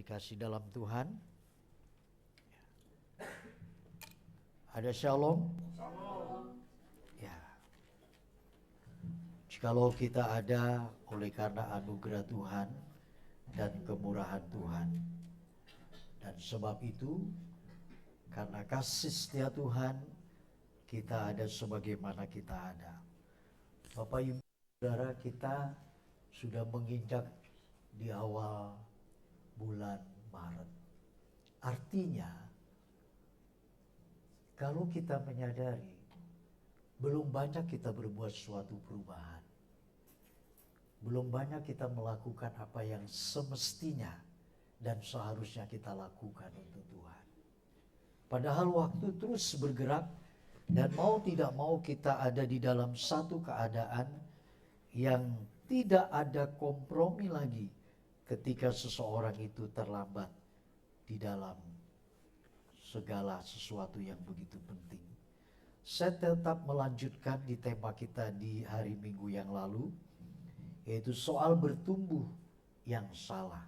dikasih dalam Tuhan. Ada shalom? Ya. Jikalau kita ada oleh karena anugerah Tuhan dan kemurahan Tuhan. Dan sebab itu, karena kasih setia Tuhan, kita ada sebagaimana kita ada. Bapak Ibu Saudara, kita sudah menginjak di awal bulan Maret. Artinya, kalau kita menyadari, belum banyak kita berbuat suatu perubahan. Belum banyak kita melakukan apa yang semestinya dan seharusnya kita lakukan untuk Tuhan. Padahal waktu terus bergerak dan mau tidak mau kita ada di dalam satu keadaan yang tidak ada kompromi lagi ketika seseorang itu terlambat di dalam segala sesuatu yang begitu penting. Saya tetap melanjutkan di tema kita di hari Minggu yang lalu, yaitu soal bertumbuh yang salah.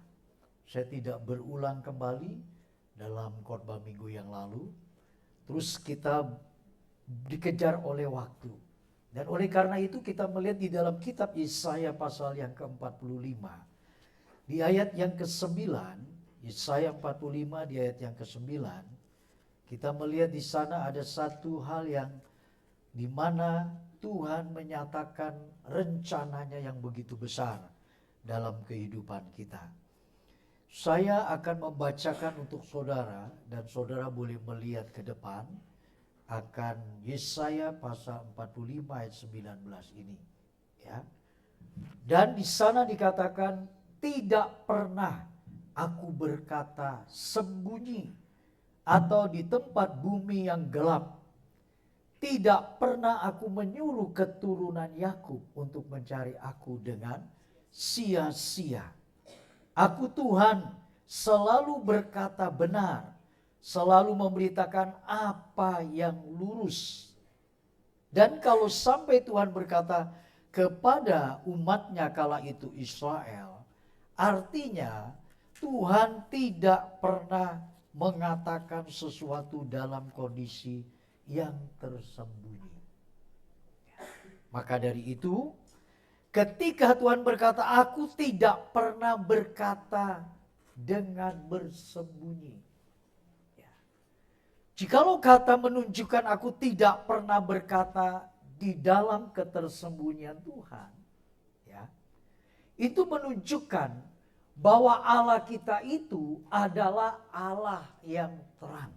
Saya tidak berulang kembali dalam khotbah Minggu yang lalu. Terus kita dikejar oleh waktu. Dan oleh karena itu kita melihat di dalam kitab Yesaya pasal yang ke-45. Di ayat yang ke-9, Yesaya 45 di ayat yang ke-9, kita melihat di sana ada satu hal yang di mana Tuhan menyatakan rencananya yang begitu besar dalam kehidupan kita. Saya akan membacakan untuk saudara dan saudara boleh melihat ke depan akan Yesaya pasal 45 ayat 19 ini, ya. Dan di sana dikatakan, tidak pernah aku berkata sembunyi atau di tempat bumi yang gelap. Tidak pernah aku menyuruh keturunan Yakub untuk mencari aku dengan sia-sia. Aku Tuhan selalu berkata benar, selalu memberitakan apa yang lurus. Dan kalau sampai Tuhan berkata kepada umatnya kala itu Israel, artinya Tuhan tidak pernah mengatakan sesuatu dalam kondisi yang tersembunyi. Maka dari itu, ketika Tuhan berkata, aku tidak pernah berkata dengan bersembunyi. Jikalau kata menunjukkan aku tidak pernah berkata di dalam ketersembunyian Tuhan, ya, itu menunjukkan bahwa Allah kita itu adalah Allah yang terang.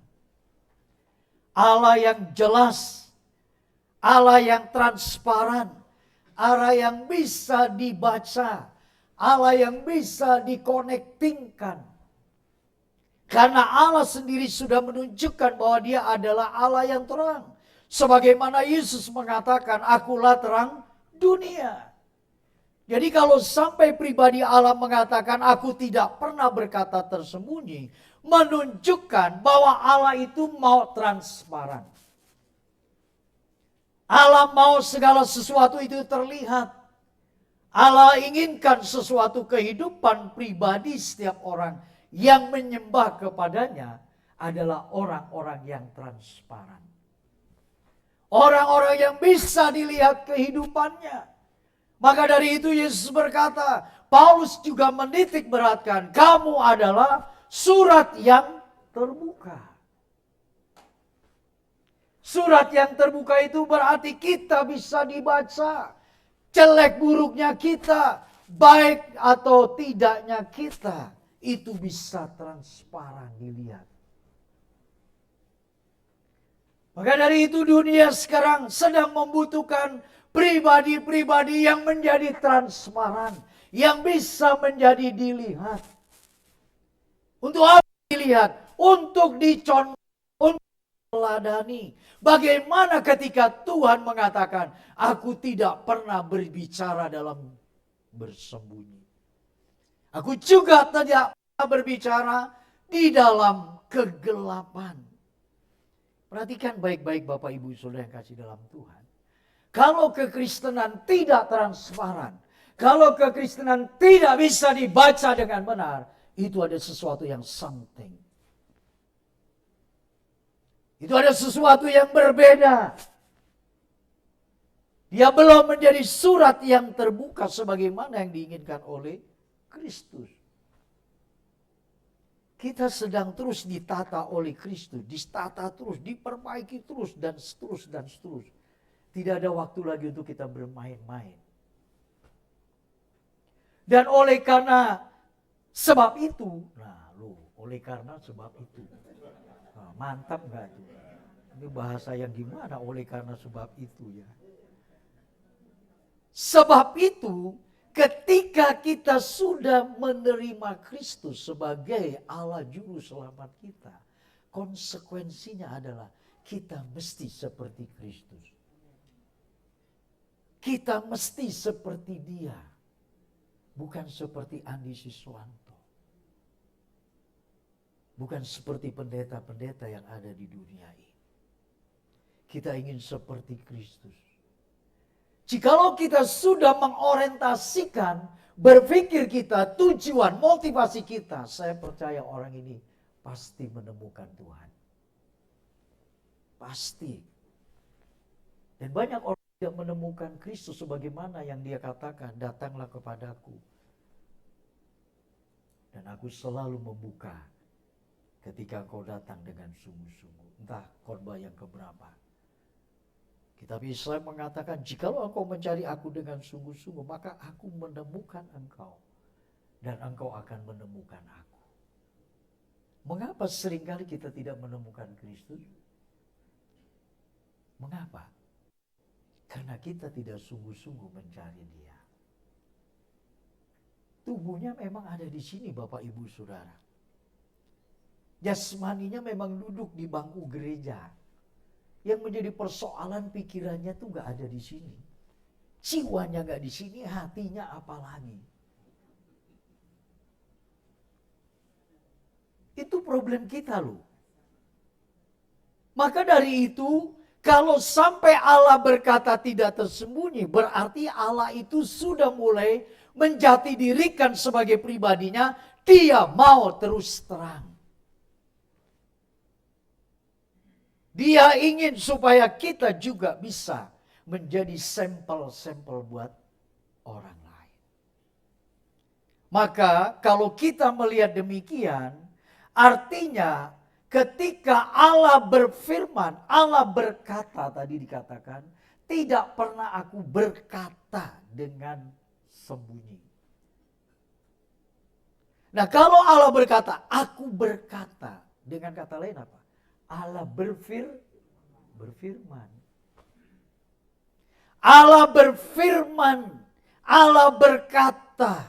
Allah yang jelas, Allah yang transparan, Allah yang bisa dibaca, Allah yang bisa dikonektingkan. Karena Allah sendiri sudah menunjukkan bahwa dia adalah Allah yang terang. Sebagaimana Yesus mengatakan, akulah terang dunia. Jadi kalau sampai pribadi Allah mengatakan aku tidak pernah berkata tersembunyi, menunjukkan bahwa Allah itu mau transparan. Allah mau segala sesuatu itu terlihat. Allah inginkan sesuatu kehidupan pribadi setiap orang yang menyembah kepadanya adalah orang-orang yang transparan. Orang-orang yang bisa dilihat kehidupannya. Maka dari itu Yesus berkata, Paulus juga menitik beratkan, kamu adalah surat yang terbuka. Surat yang terbuka itu berarti kita bisa dibaca. Jelek buruknya kita, baik atau tidaknya kita, itu bisa transparan dilihat. Maka dari itu dunia sekarang sedang membutuhkan pribadi-pribadi yang menjadi transparan, yang bisa menjadi dilihat. Untuk apa dilihat? Untuk dicontoh, untuk teladani. Bagaimana ketika Tuhan mengatakan, aku tidak pernah berbicara dalam bersembunyi. Aku juga tidak pernah berbicara di dalam kegelapan. Perhatikan baik-baik Bapak Ibu Saudara yang kasih dalam Tuhan. Kalau kekristenan tidak transparan, kalau kekristenan tidak bisa dibaca dengan benar, itu ada sesuatu yang something. Itu ada sesuatu yang berbeda. Dia belum menjadi surat yang terbuka sebagaimana yang diinginkan oleh Kristus. Kita sedang terus ditata oleh Kristus, ditata terus, diperbaiki terus, dan seterus dan seterus. Tidak ada waktu lagi untuk kita bermain-main. Dan oleh karena sebab itu, oleh karena sebab itu. Nah, mantap gak tuh? Ini bahasa yang gimana oleh karena sebab itu ya. Sebab itu, ketika kita sudah menerima Kristus sebagai Allah Juru Selamat kita, konsekuensinya adalah kita mesti seperti Kristus. Kita mesti seperti Dia, bukan seperti Andi Siswanto, bukan seperti pendeta-pendeta yang ada di dunia ini. Kita ingin seperti Kristus. Jikalau kita sudah mengorientasikan berpikir kita, tujuan, motivasi kita, saya percaya orang ini pasti menemukan Tuhan. Pasti. Dan banyak orang tidak menemukan Kristus sebagaimana yang Dia katakan, datanglah kepadaku. Dan aku selalu membuka ketika engkau datang dengan sungguh-sungguh. Entah khotbah yang keberapa. Kitab Yesaya mengatakan, jikalau engkau mencari aku dengan sungguh-sungguh, maka aku menemukan engkau. Dan engkau akan menemukan aku. Mengapa seringkali kita tidak menemukan Kristus? Mengapa? Karena kita tidak sungguh-sungguh mencari Dia. Tubuhnya memang ada di sini Bapak Ibu Saudara. Jasmaninya memang duduk di bangku gereja. Yang menjadi persoalan pikirannya tuh gak ada di sini. Jiwanya gak di sini, hatinya apalagi. Itu problem kita loh. Maka dari itu, kalau sampai Allah berkata tidak tersembunyi, berarti Allah itu sudah mulai menjati dirikan sebagai pribadinya, Dia mau terus terang. Dia ingin supaya kita juga bisa menjadi sampel-sampel buat orang lain. Maka kalau kita melihat demikian, artinya ketika Allah berfirman, Allah berkata, tadi dikatakan, tidak pernah aku berkata dengan sembunyi. Nah kalau Allah berkata, aku berkata, dengan kata lain apa? Allah berfirman. Allah berfirman, Allah berkata.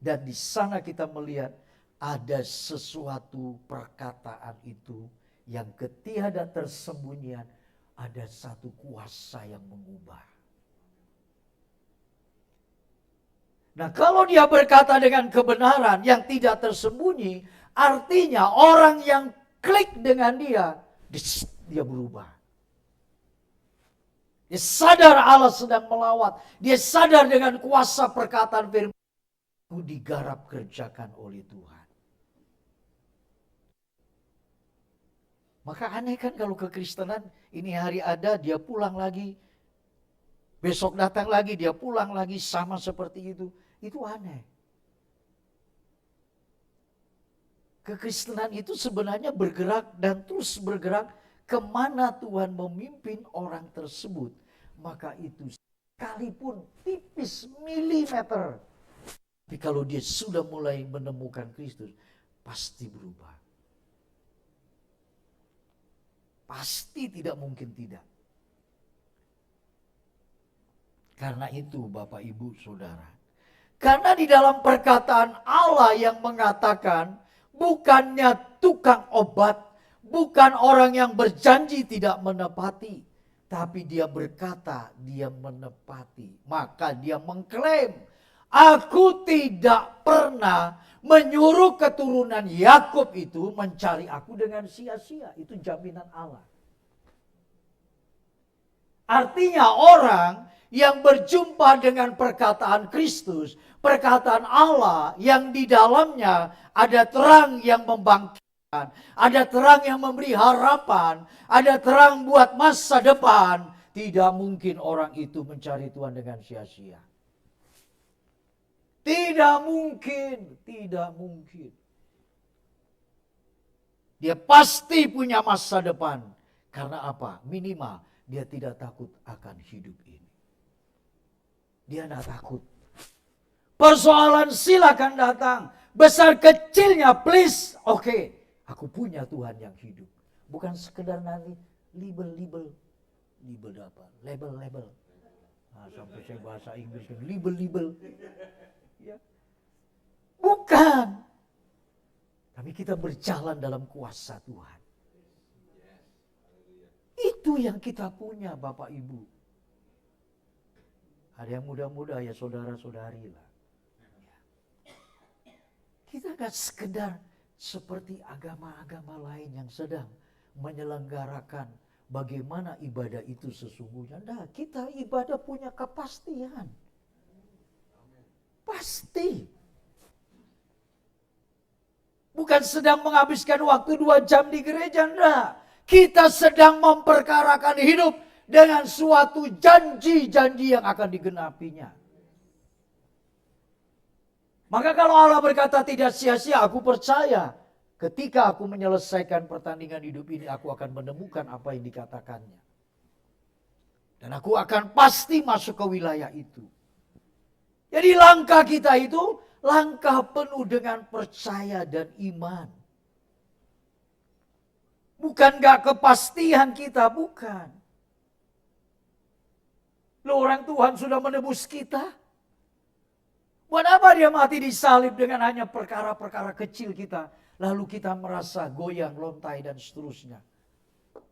Dan di sana kita melihat ada sesuatu perkataan itu yang ketiada tersembunyian, ada satu kuasa yang mengubah. Nah, kalau Dia berkata dengan kebenaran yang tidak tersembunyi, artinya orang yang klik dengan Dia berubah. Dia sadar Allah sedang melawat. Dia sadar dengan kuasa perkataan firman, aku digarap kerjakan oleh Tuhan. Maka aneh kan kalau kekristenan ini hari ada, dia pulang lagi. Besok datang lagi, dia pulang lagi, sama seperti itu. Itu aneh. Kekristenan itu sebenarnya bergerak dan terus bergerak kemana Tuhan memimpin orang tersebut. Maka itu sekalipun tipis milimeter. Tapi kalau dia sudah mulai menemukan Kristus, pasti berubah. Pasti tidak mungkin tidak. Karena itu Bapak Ibu Saudara. Karena di dalam perkataan Allah yang mengatakan, bukannya tukang obat, bukan orang yang berjanji tidak menepati. Tapi dia berkata dia menepati. Maka dia mengklaim, aku tidak pernah menyuruh keturunan Yakub itu mencari aku dengan sia-sia. Itu jaminan Allah. Artinya orang yang berjumpa dengan perkataan Kristus, perkataan Allah yang di dalamnya ada terang yang membangkitkan, ada terang yang memberi harapan, ada terang buat masa depan, tidak mungkin orang itu mencari Tuhan dengan sia-sia. Tidak mungkin, tidak mungkin. Dia pasti punya masa depan. Karena apa? Minimal dia tidak takut akan hidup ini. Dia tidak takut. Persoalan silakan datang. Besar kecilnya please. Oke, aku punya Tuhan yang hidup. Bukan sekedar nanti label-label. Label apa? Label-label. Nah, sampai saya bahasa Inggris kan label-label. Ya. Bukan. Tapi kita berjalan dalam kuasa Tuhan. Itu yang kita punya Bapak Ibu. Ada yang muda-muda ya saudara-saudari lah. Kita gak sekedar seperti agama-agama lain yang sedang menyelenggarakan bagaimana ibadah itu sesungguhnya. Nah, kita ibadah punya kepastian. Pasti. Bukan sedang menghabiskan waktu 2 jam di gereja, enggak. Kita sedang memperkarakan hidup dengan suatu janji-janji yang akan digenapinya. Maka kalau Allah berkata tidak sia-sia, aku percaya ketika aku menyelesaikan pertandingan hidup ini, aku akan menemukan apa yang dikatakannya. Dan aku akan pasti masuk ke wilayah itu. Jadi langkah kita itu langkah penuh dengan percaya dan iman. Bukan gak kepastian kita, bukan. Loh, orang Tuhan sudah menebus kita. Buat apa dia mati disalib dengan hanya perkara-perkara kecil kita. Lalu kita merasa goyang, lontai dan seterusnya.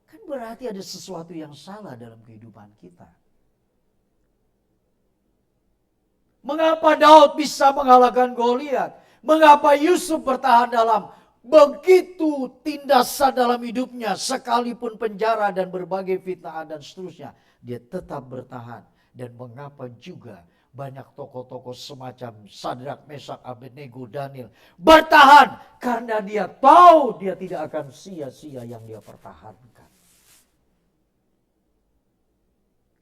Kan berarti ada sesuatu yang salah dalam kehidupan kita. Mengapa Daud bisa mengalahkan Goliat? Mengapa Yusuf bertahan dalam begitu tindasan dalam hidupnya, sekalipun penjara dan berbagai fitnah dan seterusnya, dia tetap bertahan. Dan mengapa juga banyak tokoh-tokoh semacam Sadrak, Mesak, Abednego, Daniel bertahan karena dia tahu dia tidak akan sia-sia yang dia pertahankan.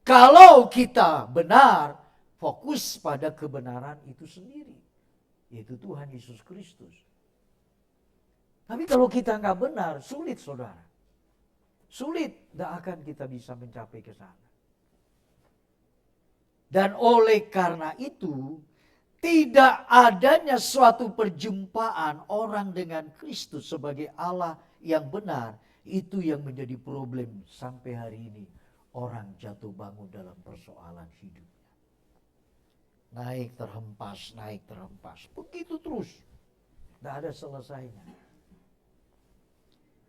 Kalau kita benar fokus pada kebenaran itu sendiri, yaitu Tuhan Yesus Kristus. Tapi kalau kita nggak benar, sulit saudara. Sulit, tidak akan kita bisa mencapai ke sana. Dan oleh karena itu, tidak adanya suatu perjumpaan orang dengan Kristus sebagai Allah yang benar, itu yang menjadi problem sampai hari ini. Orang jatuh bangun dalam persoalan hidupnya. Naik terhempas, naik terhempas. Begitu terus. Tidak ada selesainya.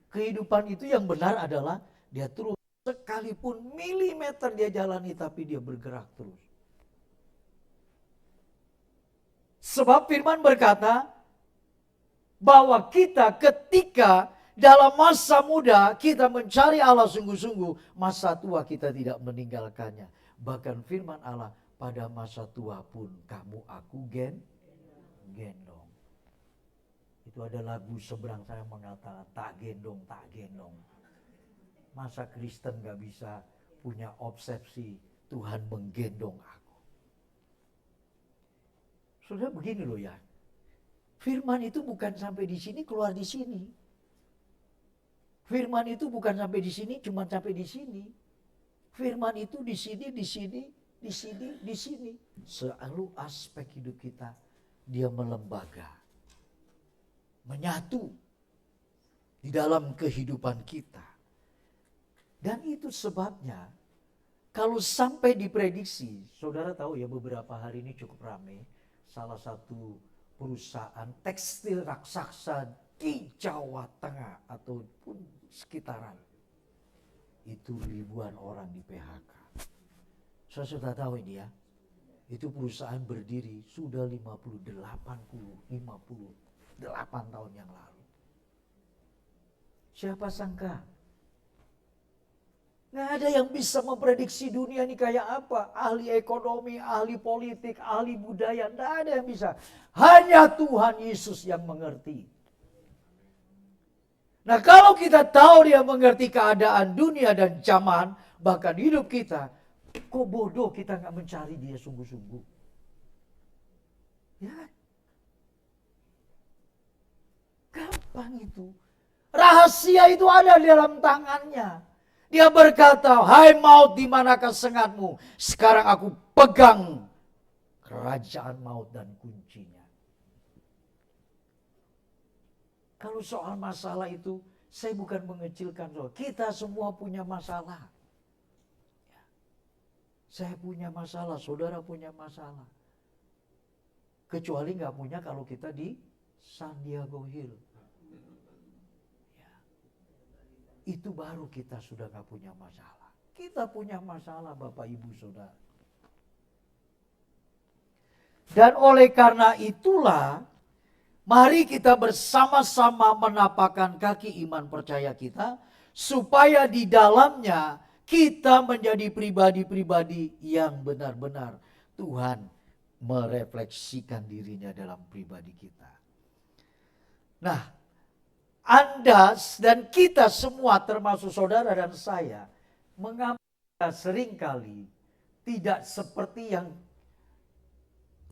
Kehidupan itu yang benar adalah dia terus. Sekalipun milimeter dia jalani tapi dia bergerak terus. Sebab firman berkata bahwa kita ketika dalam masa muda kita mencari Allah sungguh-sungguh, masa tua kita tidak meninggalkannya. Bahkan firman Allah, pada masa tua pun kamu aku gendong. Itu ada lagu seberang saya mengatakan tak gendong, tak gendong. Masa Kristen gak bisa punya obsesi Tuhan menggendong aku. Sudah begini loh ya. Firman itu bukan sampai di sini keluar di sini. Firman itu bukan sampai di sini cuma sampai di sini. Firman itu di sini, di sini, di sini, di sini. Selalu aspek hidup kita dia melembaga. Menyatu di dalam kehidupan kita. Dan itu sebabnya kalau sampai diprediksi, saudara tahu ya beberapa hari ini cukup ramai. Salah satu perusahaan tekstil raksasa di Jawa Tengah ataupun sekitaran. Itu ribuan orang di PHK. Saya sudah tahu ini ya. Itu perusahaan berdiri sudah 58 tahun yang lalu. Siapa sangka? Nggak ada yang bisa memprediksi dunia ini kayak apa. Ahli ekonomi, ahli politik, ahli budaya. Nggak ada yang bisa. Hanya Tuhan Yesus yang mengerti. Nah kalau kita tahu dia mengerti keadaan dunia dan zaman, bahkan hidup kita, kok bodoh kita nggak mencari dia sungguh-sungguh. Ya, gampang itu. Rahasia itu ada di dalam tangannya. Dia berkata, hai maut, di manakah sengatmu? Sekarang aku pegang kerajaan maut dan kuncinya. Kalau soal masalah itu, saya bukan mengecilkan. Kita semua punya masalah. Saya punya masalah, saudara punya masalah. Kecuali nggak punya kalau kita di San Diego Hill. Itu baru kita sudah gak punya masalah. Kita punya masalah Bapak Ibu Saudara. Dan oleh karena itulah, mari kita bersama-sama menapakkan kaki iman percaya kita, supaya di dalamnya kita menjadi pribadi-pribadi yang benar-benar Tuhan merefleksikan dirinya dalam pribadi kita. Nah, Anda dan kita semua termasuk saudara dan saya mengambil seringkali tidak seperti yang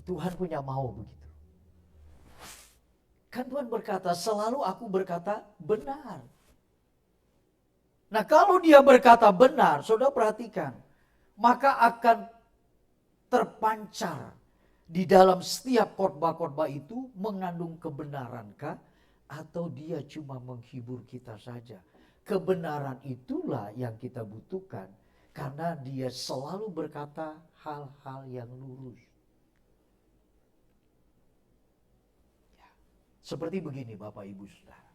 Tuhan punya mau begitu. Kan Tuhan berkata, selalu aku berkata benar. Nah kalau dia berkata benar, saudara perhatikan, maka akan terpancar di dalam setiap khotbah-khotbah itu mengandung kebenarankah? Atau dia cuma menghibur kita saja. Kebenaran itulah yang kita butuhkan. Karena dia selalu berkata hal-hal yang lurus. Ya. Seperti begini Bapak Ibu Saudara.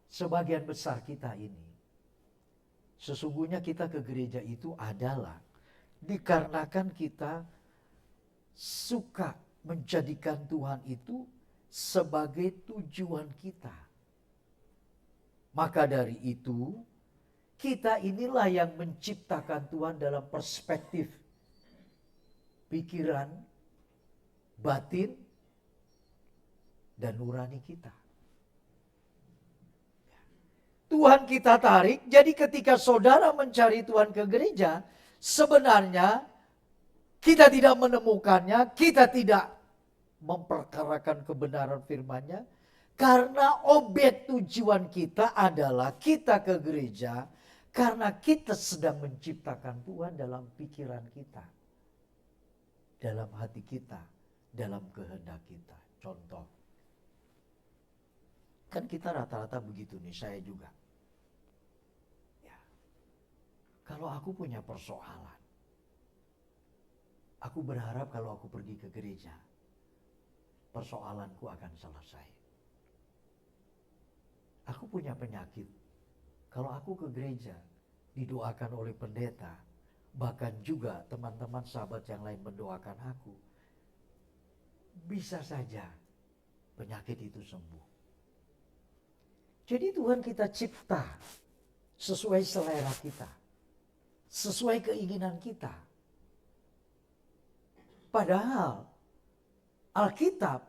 Sebagian besar kita ini, sesungguhnya kita ke gereja itu adalah dikarenakan kita suka menjadikan Tuhan itu sebagai tujuan kita. Maka dari itu, kita inilah yang menciptakan Tuhan dalam perspektif pikiran, batin, dan nurani kita. Tuhan kita tarik, jadi ketika saudara mencari Tuhan ke gereja, sebenarnya kita tidak menemukannya, kita tidak memperkarakan kebenaran firman-Nya, karena objek tujuan kita adalah kita ke gereja, karena kita sedang menciptakan Tuhan dalam pikiran kita, dalam hati kita, dalam kehendak kita. Contoh, kan kita rata-rata begitu nih, saya juga. Ya. Kalau aku punya persoalan, aku berharap kalau aku pergi ke gereja, persoalanku akan selesai. Aku punya penyakit. Kalau aku ke gereja, didoakan oleh pendeta, bahkan juga teman-teman sahabat yang lain mendoakan aku, bisa saja penyakit itu sembuh. Jadi Tuhan kita cipta sesuai selera kita, sesuai keinginan kita. Padahal Alkitab,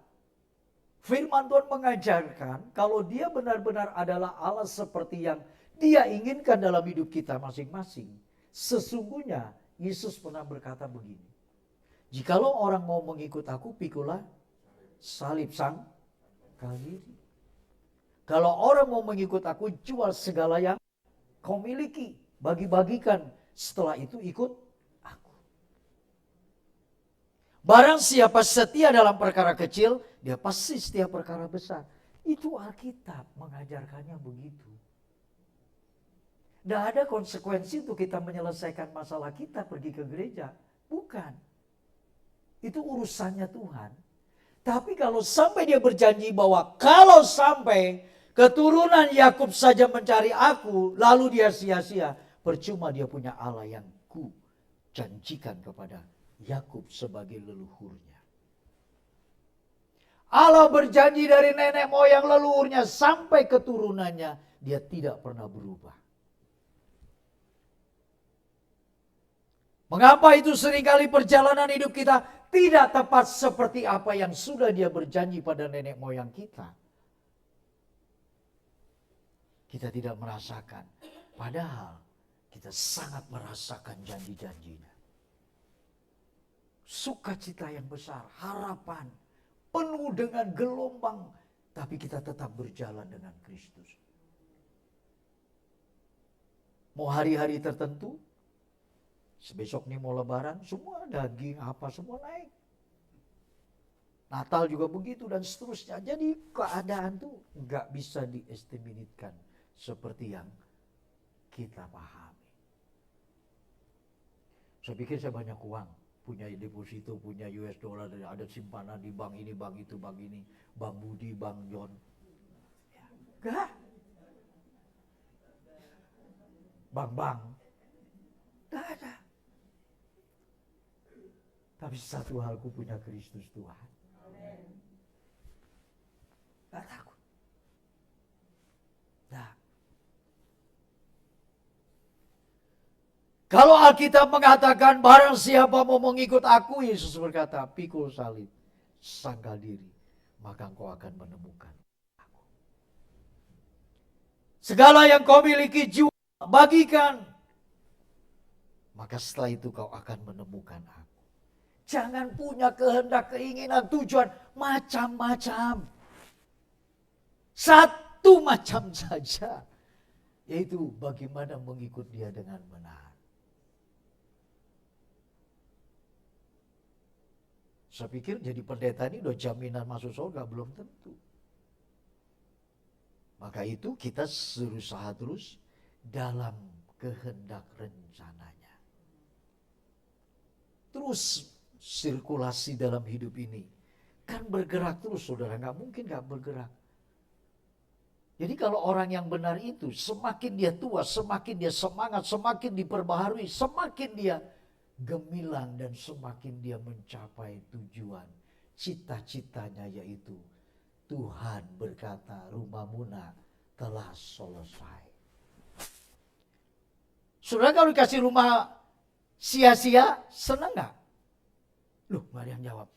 firman Tuhan mengajarkan kalau dia benar-benar adalah Allah seperti yang dia inginkan dalam hidup kita masing-masing. Sesungguhnya Yesus pernah berkata begini, jikalau orang mau mengikut aku, pikulah salib sang kayu. Kalau orang mau mengikut aku, jual segala yang kau miliki, bagi-bagikan, setelah itu ikut aku. Barang siapa setia dalam perkara kecil, dia pasti setia perkara besar. Itu Alkitab mengajarkannya begitu. Tidak ada konsekuensi untuk kita menyelesaikan masalah kita pergi ke gereja. Bukan. Itu urusannya Tuhan. Tapi kalau sampai dia berjanji bahwa kalau sampai keturunan Yakub saja mencari aku, lalu dia sia-sia, percuma dia punya Allah yang ku janjikan kepada Yakub sebagai leluhurnya. Allah berjanji dari nenek moyang leluhurnya sampai keturunannya, dia tidak pernah berubah. Mengapa itu seringkali perjalanan hidup kita tidak tepat seperti apa yang sudah dia berjanji pada nenek moyang kita? Kita tidak merasakan. Padahal kita sangat merasakan janji-janjinya. Sukacita yang besar, harapan, penuh dengan gelombang. Tapi kita tetap berjalan dengan Kristus. Mau hari-hari tertentu, besok nih mau lebaran, semua daging apa semua naik. Natal juga begitu dan seterusnya. Jadi keadaan tuh nggak bisa diestimasikan seperti yang kita pahami. Saya pikir saya banyak uang, punya deposito, punya US dollar, ada simpanan di bank ini, bank itu, bank ini, Bank Budi, Bank John. Enggak. Bank. Enggak ada. Tapi satu hal, ku punya Kristus Tuhan. Enggak takut. Nah, kalau Alkitab mengatakan barang siapa mau mengikut aku, Yesus berkata, pikul salib, sangkal diri, maka engkau akan menemukan aku. Segala yang kau miliki jual, bagikan, maka setelah itu kau akan menemukan aku. Jangan punya kehendak, keinginan, tujuan macam-macam. Satu macam saja, yaitu bagaimana mengikut dia dengan benar. Saya pikir jadi pendeta ini udah jaminan masuk surga, belum tentu. Maka itu kita berusaha terus dalam kehendak rencananya. Terus sirkulasi dalam hidup ini kan bergerak terus, saudara, nggak mungkin nggak bergerak. Jadi kalau orang yang benar itu semakin dia tua, semakin dia semangat, semakin diperbaharui, semakin dia gemilang dan semakin dia mencapai tujuan cita-citanya, yaitu Tuhan berkata rumahmu telah selesai. Saudara, kalau dikasih rumah sia-sia senang gak? Loh, gak ada yang jawab.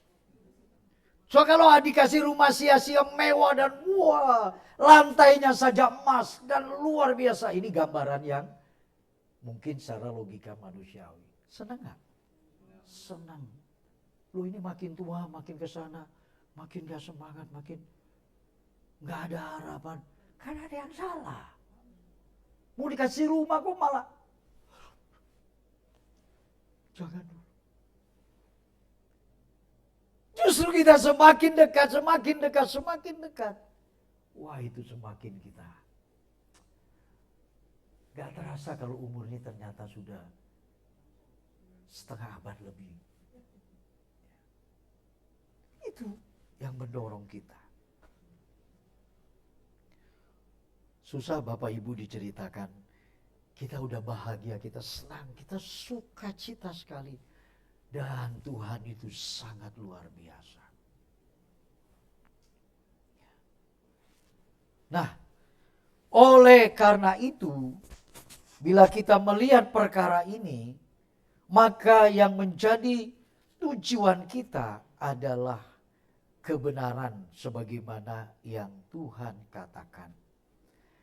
So kalau dikasih rumah sia-sia mewah dan wah, lantainya saja emas dan luar biasa. Ini gambaran yang mungkin secara logika manusiawi. Senang gak? Senang. Loh, ini makin tua, makin ke sana, makin gak semangat, makin gak ada harapan. Kan ada yang salah. Mau dikasih rumah kok malah. Jangan dulu. Justru kita semakin dekat, semakin dekat, semakin dekat. Wah, itu semakin kita gak terasa kalau umur ini ternyata sudah setengah abad lebih. Itu yang mendorong kita. Susah Bapak Ibu diceritakan. Kita udah bahagia, kita senang, kita sukacita sekali. Dan Tuhan itu sangat luar biasa. Nah, oleh karena itu, bila kita melihat perkara ini, maka yang menjadi tujuan kita adalah kebenaran sebagaimana yang Tuhan katakan.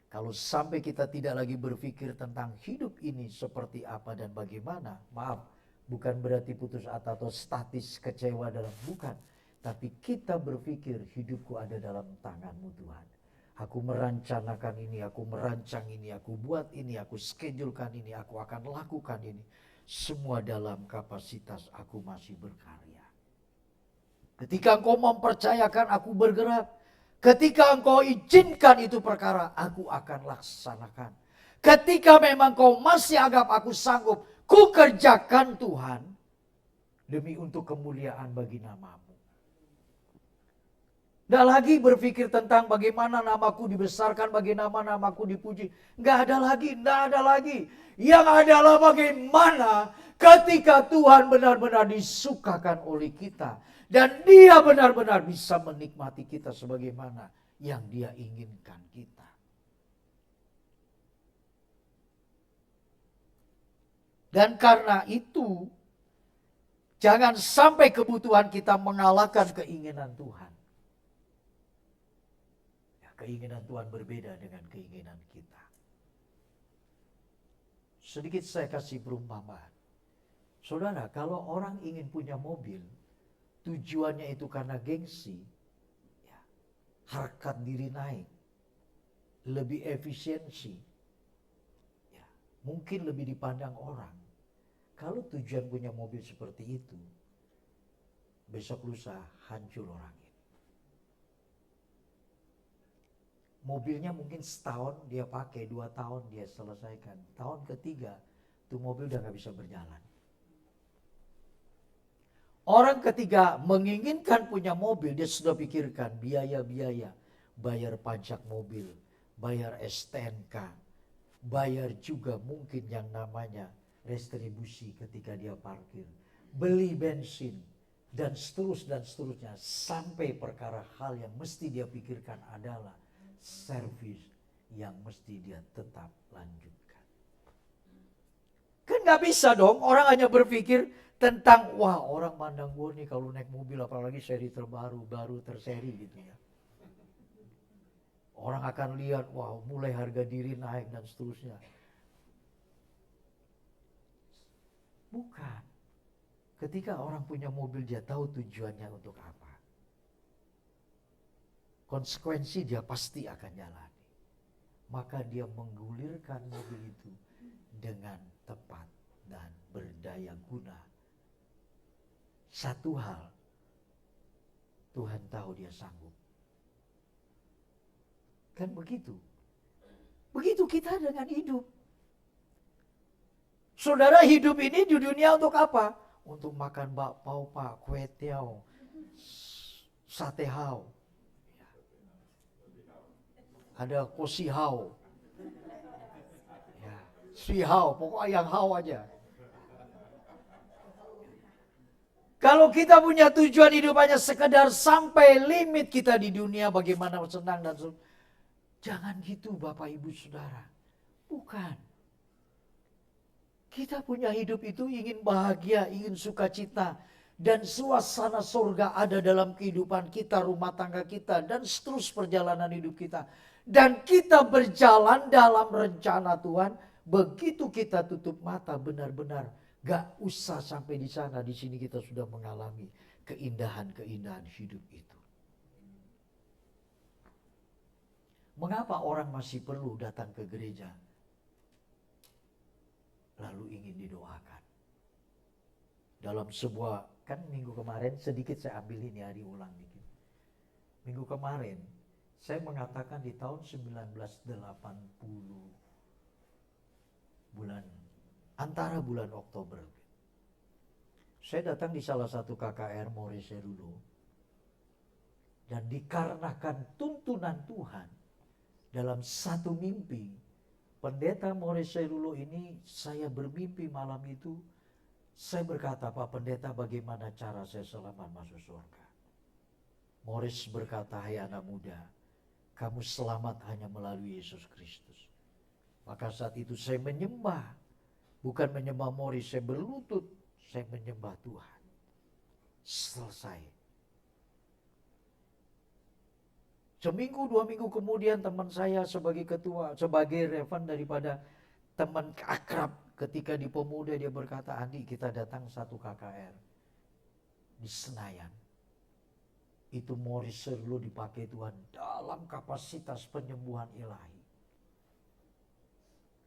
Kalau sampai kita tidak lagi berpikir tentang hidup ini seperti apa dan bagaimana, maaf, bukan berarti putus asa atau statis kecewa dalam, bukan. Tapi kita berpikir hidupku ada dalam tangan-Mu Tuhan. Aku merancangkan ini, aku merancang ini, aku buat ini, aku schedulekan ini, aku akan lakukan ini. Semua dalam kapasitas aku masih berkarya. Ketika Engkau mempercayakan aku bergerak, ketika Engkau izinkan itu perkara, aku akan laksanakan. Ketika memang Kau masih anggap aku sanggup, ku kerjakan Tuhan, demi untuk kemuliaan bagi nama-Mu. Tidak lagi berpikir tentang bagaimana namaku dibesarkan, bagaimana namaku dipuji. Tidak ada lagi. Yang adalah bagaimana ketika Tuhan benar-benar disukakan oleh kita. Dan Dia benar-benar bisa menikmati kita sebagaimana yang Dia inginkan kita. Dan karena itu, jangan sampai kebutuhan kita mengalahkan keinginan Tuhan. Ya, keinginan Tuhan berbeda dengan keinginan kita. Sedikit saya kasih perumpamaan. Saudara, kalau orang ingin punya mobil, tujuannya itu karena gengsi, ya, harkat diri naik, lebih efisiensi, ya, mungkin lebih dipandang orang. Kalau tujuan punya mobil seperti itu, besok lusa hancur orang ini. Mobilnya mungkin setahun dia pakai, 2 tahun dia selesaikan. Tahun ketiga, tuh mobil udah gak bisa berjalan. Orang ketiga menginginkan punya mobil, dia sudah pikirkan biaya-biaya. Bayar pajak mobil, bayar STNK, bayar juga mungkin yang namanya retribusi ketika dia parkir, beli bensin, dan seterusnya. Sampai perkara hal yang mesti dia pikirkan adalah servis yang mesti dia tetap lanjutkan. Kan gak bisa dong, orang hanya berpikir tentang, wah orang mandang gue nih kalau naik mobil apalagi seri terbaru, baru terseri gitu ya. Orang akan lihat, wah mulai harga diri naik dan seterusnya. Bukan. Ketika orang punya mobil dia tahu tujuannya untuk apa. Konsekuensi dia pasti akan jalani. Maka dia menggulirkan mobil itu dengan tepat dan berdaya guna. Satu hal, Tuhan tahu dia sanggup. Kan begitu. Begitu kita dengan hidup. Saudara, hidup ini di dunia untuk apa? Untuk makan bakpao pak, kue tiao, sate hao. Ada kosi hao. Ya, sui hao, pokoknya yang hao aja. Kalau kita punya tujuan hidup hanya sekedar sampai limit kita di dunia, bagaimana senang dan jangan gitu Bapak Ibu Saudara. Bukan. Kita punya hidup itu ingin bahagia, ingin sukacita. Dan suasana surga ada dalam kehidupan kita, rumah tangga kita, dan seterus perjalanan hidup kita. Dan kita berjalan dalam rencana Tuhan. Begitu kita tutup mata benar-benar. Gak usah sampai di sana, di sini kita sudah mengalami keindahan-keindahan hidup itu. Mengapa orang masih perlu datang ke gereja? Lalu ingin didoakan. Dalam sebuah, kan minggu kemarin sedikit saya ambil ini hari ulang dikit. Minggu kemarin saya mengatakan di tahun 1980 antara bulan Oktober. Saya datang di salah satu KKR Maurice Serulo. Dan dikarenakan tuntunan Tuhan dalam satu mimpi, Pendeta Maurice Serulo ini, saya bermimpi malam itu, saya berkata, Pak Pendeta, bagaimana cara saya selamat masuk surga? Maurice berkata, hai anak muda, kamu selamat hanya melalui Yesus Kristus. Maka saat itu saya menyembah, bukan menyembah Maurice, saya berlutut, saya menyembah Tuhan. Selesai. Seminggu, 2 minggu kemudian teman saya sebagai ketua, sebagai revan daripada teman akrab ketika di Pemuda, dia berkata, Andi kita datang satu KKR di Senayan. Itu Maurice Serulo dipakai Tuhan dalam kapasitas penyembuhan ilahi.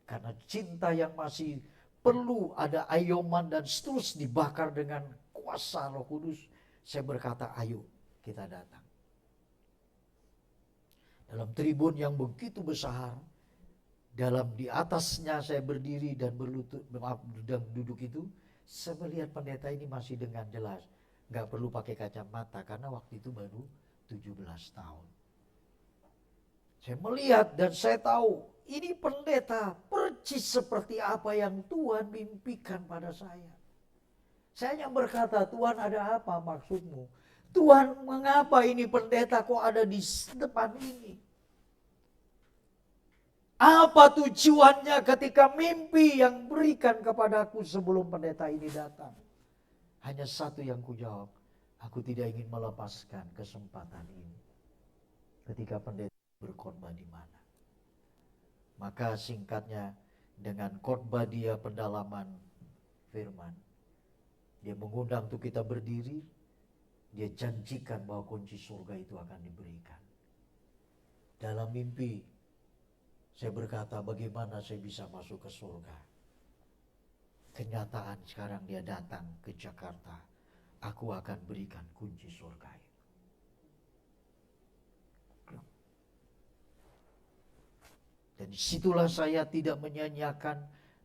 Karena cinta yang masih perlu ada ayoman dan terus dibakar dengan kuasa Roh Kudus. Saya berkata, ayo kita datang. Dalam tribun yang begitu besar, dalam di atasnya saya berdiri dan berlutut, dan duduk itu, saya melihat pendeta ini masih dengan jelas. Gak perlu pakai kacamata karena waktu itu baru 17 tahun. Saya melihat dan saya tahu ini pendeta persis seperti apa yang Tuhan mimpikan pada saya. Saya yang berkata, Tuhan ada apa maksudmu? Tuhan mengapa ini pendeta kok ada di depan ini? Apa tujuannya ketika mimpi yang berikan kepadaku sebelum pendeta ini datang? Hanya satu yang kujawab, aku tidak ingin melepaskan kesempatan ini. Ketika pendeta berkhotbah di mana. Maka singkatnya, dengan khotbah dia pendalaman firman, dia mengundang untuk kita berdiri, dia janjikan bahwa kunci surga itu akan diberikan. Dalam mimpi, saya berkata bagaimana saya bisa masuk ke surga. Kenyataan sekarang dia datang ke Jakarta, aku akan berikan kunci surga itu. Dan disitulah saya tidak menyanyiakan.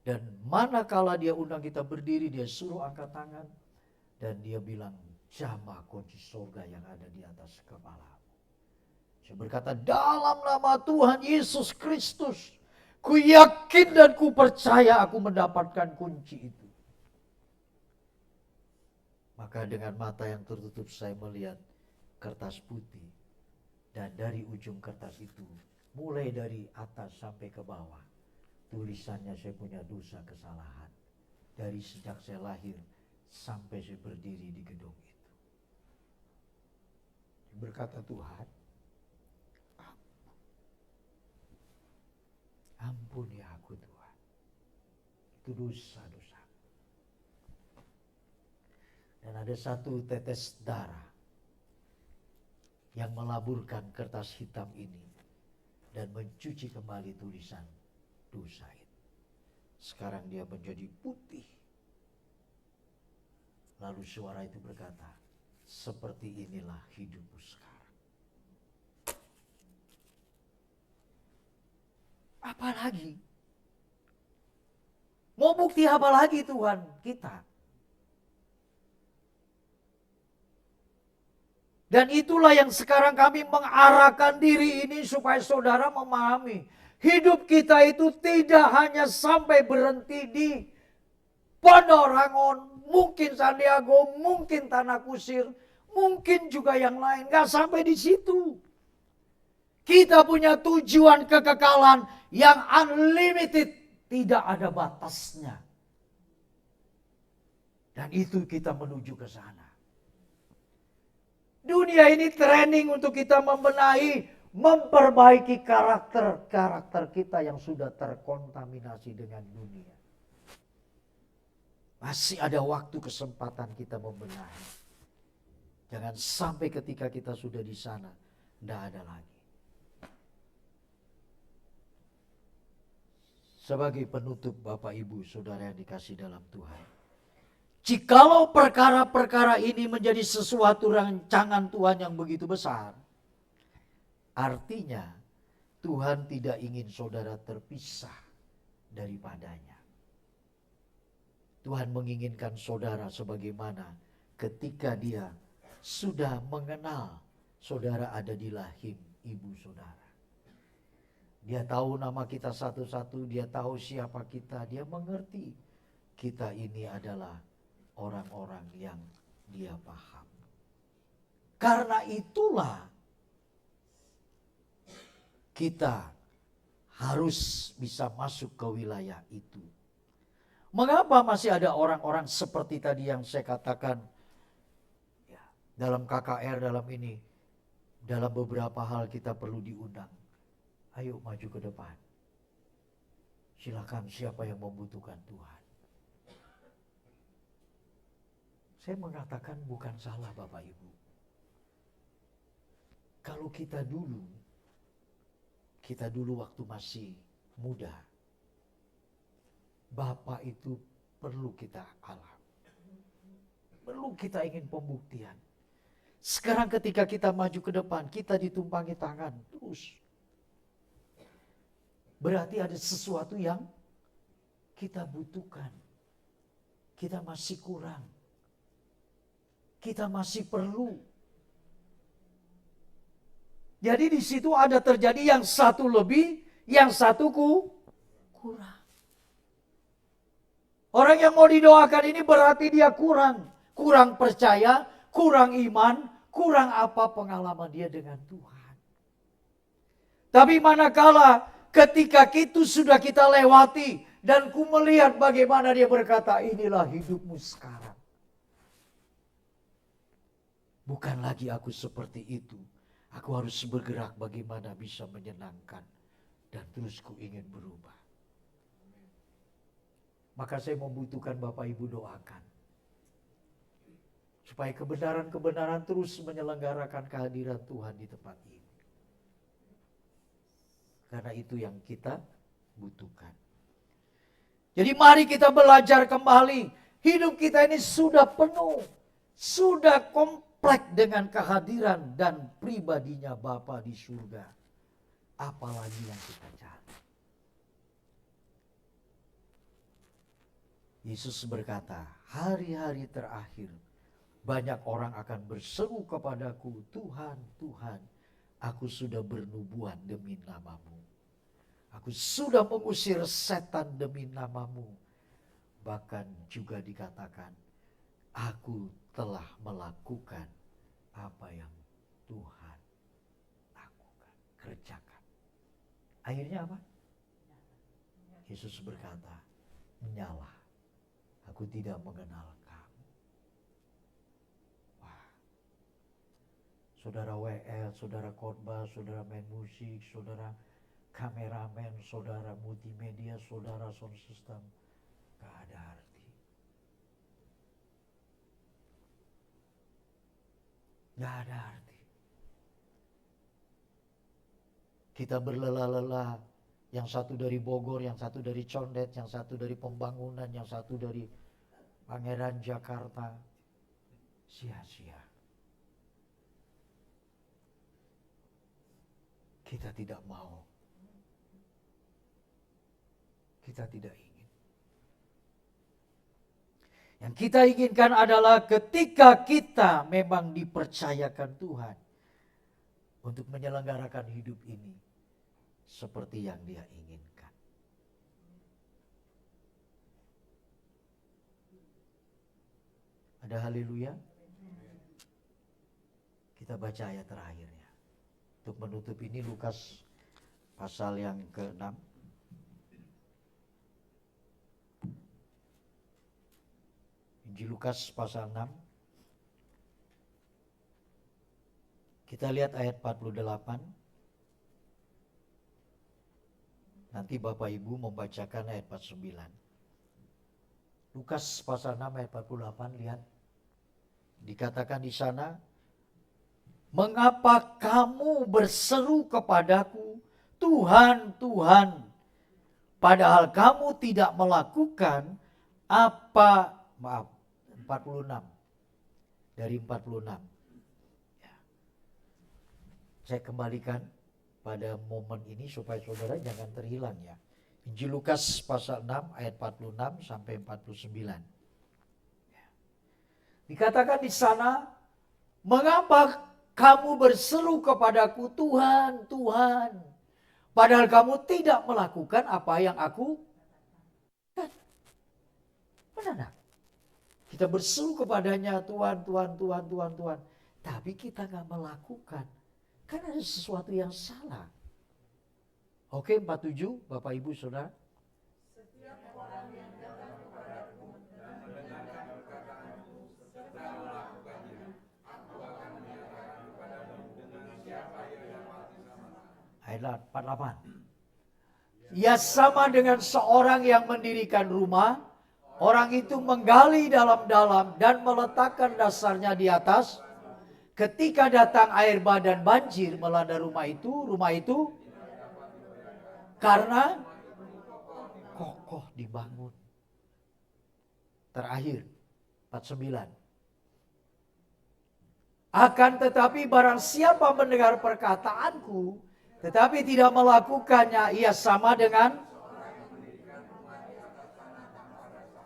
Dan manakala dia undang kita berdiri, dia suruh angkat tangan. Dan dia bilang, jamah kunci surga yang ada di atas kepala. Saya berkata, dalam nama Tuhan Yesus Kristus, ku yakin dan ku percaya aku mendapatkan kunci itu. Maka dengan mata yang tertutup saya melihat kertas putih. Dan dari ujung kertas itu, mulai dari atas sampai ke bawah, tulisannya saya punya dosa kesalahan. Dari sejak saya lahir sampai saya berdiri di gedung itu. Berkata Tuhan, ampuni aku Tuhan. Itu dosa-dosa. Dan ada satu tetes darah yang melaburkan kertas hitam ini dan mencuci kembali tulisan dosa itu. Sekarang dia menjadi putih. Lalu suara itu berkata, seperti inilah hidupmu sekarang. Apa lagi? Mau bukti apa lagi Tuhan kita? Dan itulah yang sekarang kami mengarahkan diri ini supaya saudara memahami. Hidup kita itu tidak hanya sampai berhenti di Pondok Rangon, mungkin Sandiago, mungkin Tanah Kusir, mungkin juga yang lain. Gak sampai di situ. Kita punya tujuan kekekalan yang unlimited, tidak ada batasnya. Dan itu kita menuju ke sana. Dunia ini training untuk kita membenahi, memperbaiki karakter kita yang sudah terkontaminasi dengan dunia. Masih ada waktu kesempatan kita membenahi. Jangan sampai ketika kita sudah di sana, tidak ada lagi. Sebagai penutup Bapak Ibu Saudara yang dikasih dalam Tuhan. Jikalau perkara-perkara ini menjadi sesuatu rancangan Tuhan yang begitu besar, artinya Tuhan tidak ingin saudara terpisah daripadanya. Tuhan menginginkan saudara sebagaimana ketika dia sudah mengenal saudara ada di rahim ibu saudara. Dia tahu nama kita satu-satu, dia tahu siapa kita, dia mengerti kita ini adalah orang-orang yang dia paham. Karena itulah kita harus bisa masuk ke wilayah itu. Mengapa masih ada orang-orang seperti tadi yang saya katakan ya, dalam KKR, dalam ini, dalam beberapa hal kita perlu diundang. Ayo maju ke depan. Silakan siapa yang membutuhkan Tuhan. Saya mengatakan bukan salah Bapak Ibu. Kalau kita dulu waktu masih muda, Bapak itu perlu kita alam. Perlu kita ingin pembuktian. Sekarang ketika kita maju ke depan, kita ditumpangi tangan terus. Berarti ada sesuatu yang kita butuhkan. Kita masih kurang. Kita masih perlu. Jadi di situ ada terjadi yang satu lebih, yang satu kurang. Orang yang mau didoakan ini berarti dia kurang. Kurang percaya, kurang iman, kurang apa pengalaman dia dengan Tuhan. Tapi manakala ketika itu sudah kita lewati dan ku melihat bagaimana dia berkata, inilah hidupmu sekarang. Bukan lagi aku seperti itu. Aku harus bergerak bagaimana bisa menyenangkan. Dan terus ku ingin berubah. Maka saya membutuhkan Bapak Ibu doakan. Supaya kebenaran-kebenaran terus menyelenggarakan kehadiran Tuhan di tempat ini. Karena itu yang kita butuhkan. Jadi mari kita belajar kembali. Hidup kita ini sudah penuh. Sudah komplek dengan kehadiran dan pribadinya Bapa di surga. Apalagi yang kita cari. Yesus berkata, hari-hari terakhir banyak orang akan berseru kepadaku, Tuhan, Tuhan, aku sudah bernubuat demi namamu. Aku sudah mengusir setan demi namamu. Bahkan juga dikatakan, aku telah melakukan apa yang Tuhan lakukan, kerjakan. Akhirnya apa? Yesus berkata, nyala, aku tidak mengenal kamu. Wah, saudara WL, saudara khotbah, saudara main musik, saudara kameramen, saudara multimedia, saudara sound system, gak ada arti. Gak ada arti. Kita berlelah-lelah, yang satu dari Bogor, yang satu dari Condet, yang satu dari Pembangunan, yang satu dari Pangeran Jakarta. Sia-sia. Kita tidak mau. Kita tidak ingin. Yang kita inginkan adalah ketika kita memang dipercayakan Tuhan untuk menyelenggarakan hidup ini seperti yang Dia inginkan. Ada haleluya? Kita baca ayat terakhirnya. Untuk menutup ini Lukas pasal yang ke-6. Injil Lukas pasal 6. Kita lihat ayat 48. Nanti Bapak Ibu membacakan ayat 49. Lukas pasal 6 ayat 48, lihat. Dikatakan di sana, mengapa kamu berseru kepadaku, Tuhan, Tuhan, padahal kamu tidak melakukan apa, 46, dari 46. Ya. Saya kembalikan pada momen ini supaya saudara jangan terhilang ya. Injil Lukas pasal 6 ayat 46 sampai 49. Ya. Dikatakan di sana, mengapa kamu berseru kepadaku, Tuhan, Tuhan, padahal kamu tidak melakukan apa yang aku katakan. Benar. Kita berseru kepadanya, Tuhan, Tuhan, Tuhan, Tuhan, Tuhan. Tapi kita gak melakukan. Kan ada sesuatu yang salah. Oke, 47, Bapak Ibu Saudara. Setiap orang yang datang kepadaku dan mendengarkan perkataanku serta melakukannya, aku akan menyatakan kepadamu dengan siapa ia dapat disamakan. Ayat 48. Ia sama dengan seorang yang mendirikan rumah. Orang itu menggali dalam-dalam dan meletakkan dasarnya di atas. Ketika datang air bah dan banjir melanda rumah itu karena kokoh dibangun. Terakhir, 49. Akan tetapi barang siapa mendengar perkataanku, tetapi tidak melakukannya, ia sama dengan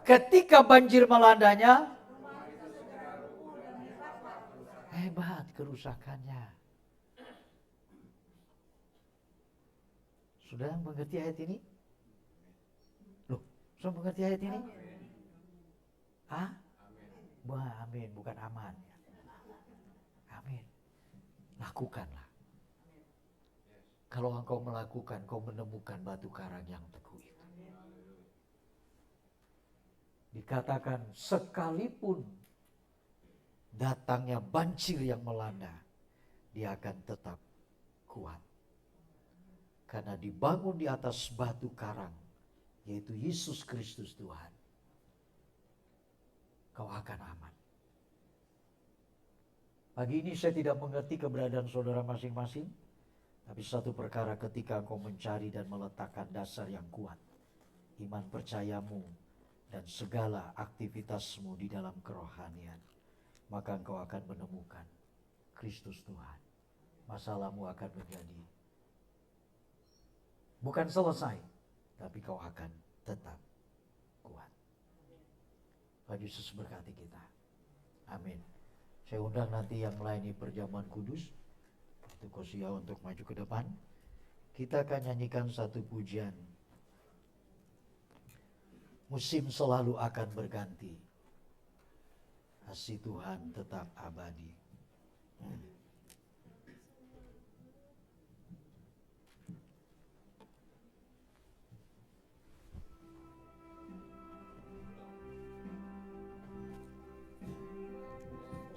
ketika banjir melandanya, hebat kerusakannya. Sudah mengerti ayat ini? Loh, sudah mengerti ayat ini? Ah? Wah, amin, bukan aman. Amin. Lakukanlah. Kalau engkau melakukan, kau menemukan batu karang yang teguh itu. Dikatakan sekalipun datangnya banjir yang melanda, dia akan tetap kuat. Karena dibangun di atas batu karang, yaitu Yesus Kristus Tuhan. Kau akan aman. Pagi ini saya tidak mengerti keberadaan saudara masing-masing. Tapi satu perkara, ketika engkau mencari dan meletakkan dasar yang kuat, iman percayamu dan segala aktivitasmu di dalam kerohanian, maka engkau akan menemukan Kristus Tuhan. Masalahmu akan menjadi bukan selesai, tapi kau akan tetap kuat. Tuhan Yesus berkati kita. Amin. Saya undang nanti yang melayani perjamuan kudus, itu Kosia, untuk maju ke depan. Kita akan nyanyikan satu pujian. Musim selalu akan berganti, kasih Tuhan tetap abadi.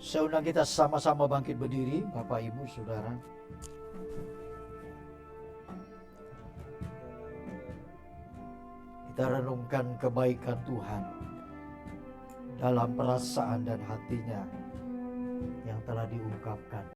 Saya undang kita sama-sama bangkit berdiri, Bapak, Ibu, Saudara. Kita renungkan kebaikan Tuhan dalam perasaan dan hatinya yang telah diungkapkan.